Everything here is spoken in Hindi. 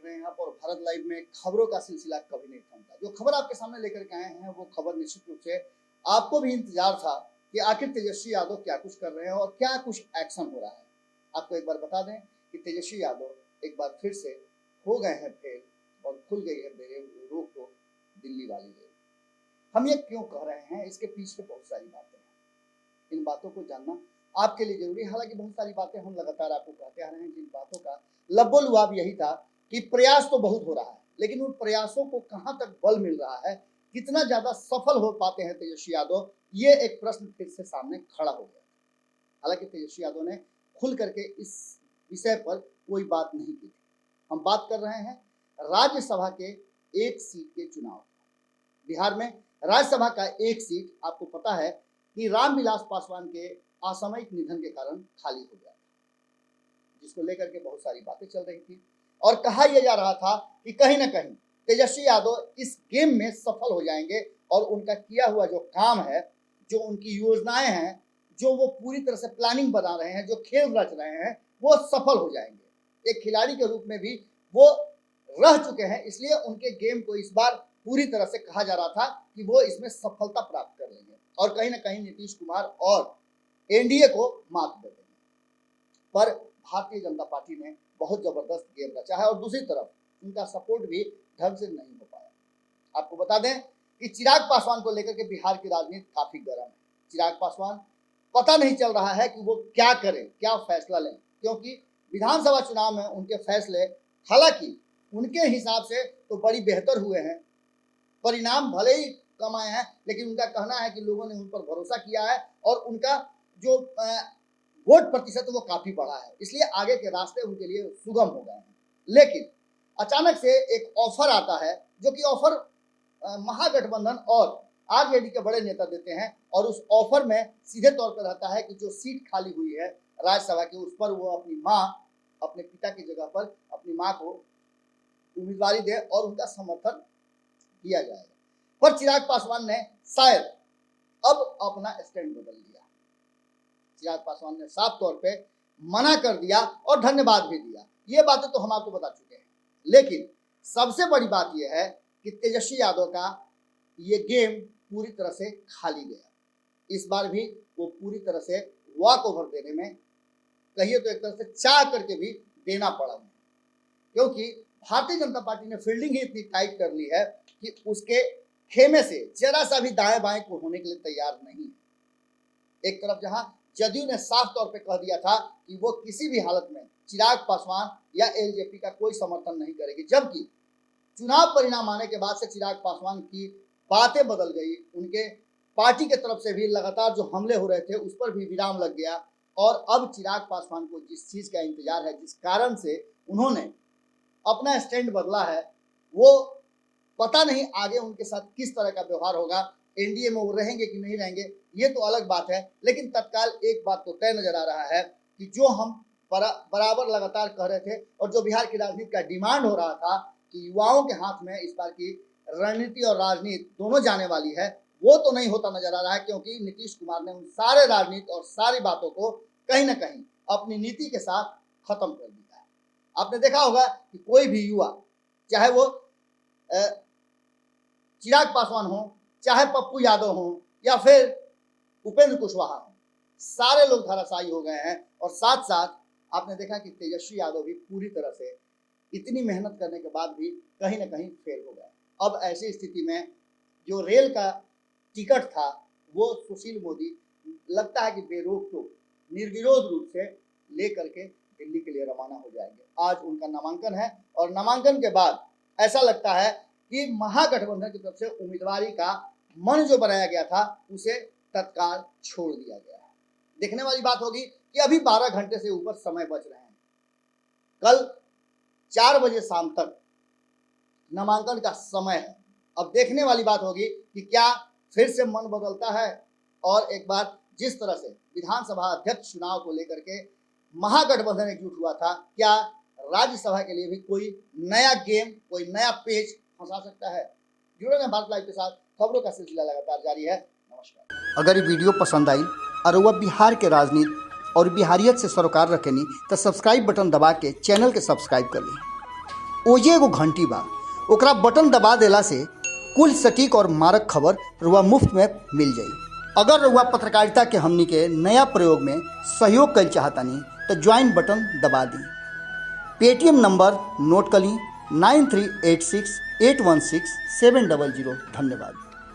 देख रहे हैं आप, और भारत लाइव में खबरों का सिलसिला कभी नहीं थमता। जो खबर आपके सामने लेकर के आए हैं वो खबर निश्चित रूप से आपको भी इंतजार था कि आखिर तेजस्वी यादव क्या कुछ कर रहे हैं और क्या कुछ एक्शन हो रहा है। आपको एक बार बता दें कि तेजस्वी यादव एक बार फिर से हो गए हैं फेल और खुल गई है रोक टोक दिल्ली वाली रेल। हम ये क्यों कह रहे हैं, इसके पीछे बहुत सारी बातें हैं। इन बातों को जानना आपके लिए जरूरी है। हालांकि बहुत सारी बातें हम लगातार आपको कहते आ रहे हैं, जिन बातों का लब्बो लुआब यही था कि प्रयास तो बहुत हो रहा है, लेकिन उन प्रयासों को कहां तक बल मिल रहा है, कितना ज्यादा सफल हो पाते हैं तेजस्वी यादव, ये एक प्रश्न फिर से सामने खड़ा हो गया। हालांकि तेजस्वी यादव ने खुल करके इस विषय पर कोई बात नहीं की थी। हम बात कर रहे हैं राज्यसभा के एक सीट के चुनाव। बिहार में राज्यसभा का एक सीट आपको पता है कि रामविलास पासवान के असामयिक निधन के कारण खाली हो गया था, जिसको लेकर के बहुत सारी बातें चल रही थी और कहा यह जा रहा था कि कहीं ना कहीं तेजस्वी यादव इस गेम में सफल हो जाएंगे और उनका किया हुआ जो काम है, जो उनकी योजनाएं हैं, जो वो पूरी तरह से प्लानिंग बना रहे हैं, जो खेल रच रहे हैं, वो सफल हो जाएंगे। एक खिलाड़ी के रूप में भी वो रह चुके हैं, इसलिए उनके गेम को इस बार पूरी तरह से कहा जा रहा था कि वो इसमें सफलता प्राप्त कर लेंगे और कहीं ना कहीं नीतीश कुमार और एनडीए को मात दे देंगे। पर भारतीय जनता पार्टी ने बहुत जबरदस्त गेम रचा है और दूसरी तरफ उनका सपोर्ट भी ढंग से नहीं हो पाया। आपको बता दें कि चिराग पासवान को लेकर के बिहार की राजनीति काफी गर्म है। चिराग पासवान पता नहीं चल रहा है कि वो क्या करें, क्या फैसला लें, क्योंकि विधानसभा चुनाव में उनके फैसले हालांकि उनके हिसाब से तो बड़ी बेहतर हुए हैं, परिणाम भले ही कम आए हैं, लेकिन उनका कहना है कि लोगों ने उन पर भरोसा किया है और उनका जो वोट प्रतिशत वो काफी बढ़ा है, इसलिए आगे के रास्ते उनके लिए सुगम हो गए हैं। लेकिन अचानक से एक ऑफर आता है, जो कि ऑफर महागठबंधन और आरजेडी के बड़े नेता देते हैं और उस ऑफर में सीधे तौर पर रहता है कि जो सीट खाली हुई है राज्यसभा की, उस पर वो अपनी मां, अपने पिता की जगह पर अपनी मां को उम्मीदवारी दे और उनका समर्थन किया जाएगा। पर चिराग पासवान ने शायद अब अपना स्टैंड बदल दिया। चिराग पासवान ने साफ तौर पे मना कर दिया और धन्यवाद भी दिया। ये बातें तो हम आपको बता चुके हैं, लेकिन सबसे बड़ी बात यह है कि तेजस्वी यादव का ये गेम पूरी तरह से खाली गया। इस बार भी वो पूरी तरह से वॉक ओवर देने में, कहिए तो एक तरह से चाह करके भी देना पड़ा, क्योंकि भारतीय जनता पार्टी ने फील्डिंग ही इतनी टाइट कर ली है कि उसके खेमे से जरा सा भी दाएं बाएं को होने के लिए तैयार नहीं है। एक तरफ जहां जदयू ने साफ तौर पे कह दिया था कि वो किसी भी हालत में चिराग पासवान या एलजेपी का कोई समर्थन नहीं करेगी, जबकि चुनाव परिणाम आने के बाद से चिराग पासवान की बातें बदल गई। उनके पार्टी के तरफ से भी लगातार जो हमले हो रहे थे उस पर भी विराम लग गया और अब चिराग पासवान को जिस चीज का इंतजार है, जिस कारण से उन्होंने अपना स्टैंड बदला है, वो पता नहीं आगे उनके साथ किस तरह का व्यवहार होगा, एनडीए में वो रहेंगे कि नहीं रहेंगे ये तो अलग बात है। लेकिन तत्काल एक बात तो तय नजर आ रहा है कि जो हम बराबर लगातार कह रहे थे और जो बिहार की राजनीति का डिमांड हो रहा था कि युवाओं के हाथ में इस बार की रणनीति और राजनीति दोनों जाने वाली है, वो तो नहीं होता नजर आ रहा है, क्योंकि नीतीश कुमार ने उन सारे राजनीति और सारी बातों को कहीं ना कहीं अपनी नीति के साथ खत्म कर दिया है। आपने देखा होगा कि कोई भी युवा, चाहे वो चिराग पासवान हो, चाहे पप्पू यादव हो या फिर उपेंद्र कुशवाहा हो, सारे लोग धराशायी हो गए हैं। और साथ साथ आपने देखा कि तेजस्वी यादव भी पूरी तरह से इतनी मेहनत करने के बाद भी कहीं ना कहीं फेल हो गए। अब ऐसी स्थिति में जो रेल का टिकट था वो सुशील मोदी लगता है कि बेरोक टोक निर्विरोध रूप से लेकर के दिल्ली के लिए रवाना हो जाएंगे। आज उनका नामांकन है और नामांकन के बाद ऐसा लगता है कि महागठबंधन की तरफ से उम्मीदवारी का मन जो बनाया गया था उसे तत्काल छोड़ दिया गया है। देखने वाली बात होगी कि अभी 12 घंटे से ऊपर समय बच रहे हैं। कल 4 बजे शाम तक नामांकन का समय है। अब देखने वाली बात होगी कि क्या फिर से मन बदलता है और एक बार जिस तरह से विधानसभा अध्यक्ष चुनाव को लेकर के महागठबंधन एकजुट हुआ था, क्या राज्यसभा के लिए भी कोई नया गेम, कोई नया पेज फंसा सकता है? जुड़े रहें भारत लाइव के साथ, खबरों का सिलसिला लगातार जारी है। नमस्कार। अगर ये वीडियो पसंद आई और वह बिहार के राजनीति और बिहारियत से सरोकार रखेनी तो सब्सक्राइब बटन दबा के चैनल के सब्सक्राइब कर ली ओजे एगो घंटी बा, ओकरा बटन दबा देला से कुल सटीक और मारक खबर रुआ मुफ्त में मिल जाई। अगर रुआ पत्रकारिता के हमनी के नया प्रयोग में सहयोग कर चाहतानी तो ज्वाइन बटन दबा दी। पेटीएम नंबर नोट कर ली 9386816700। धन्यवाद।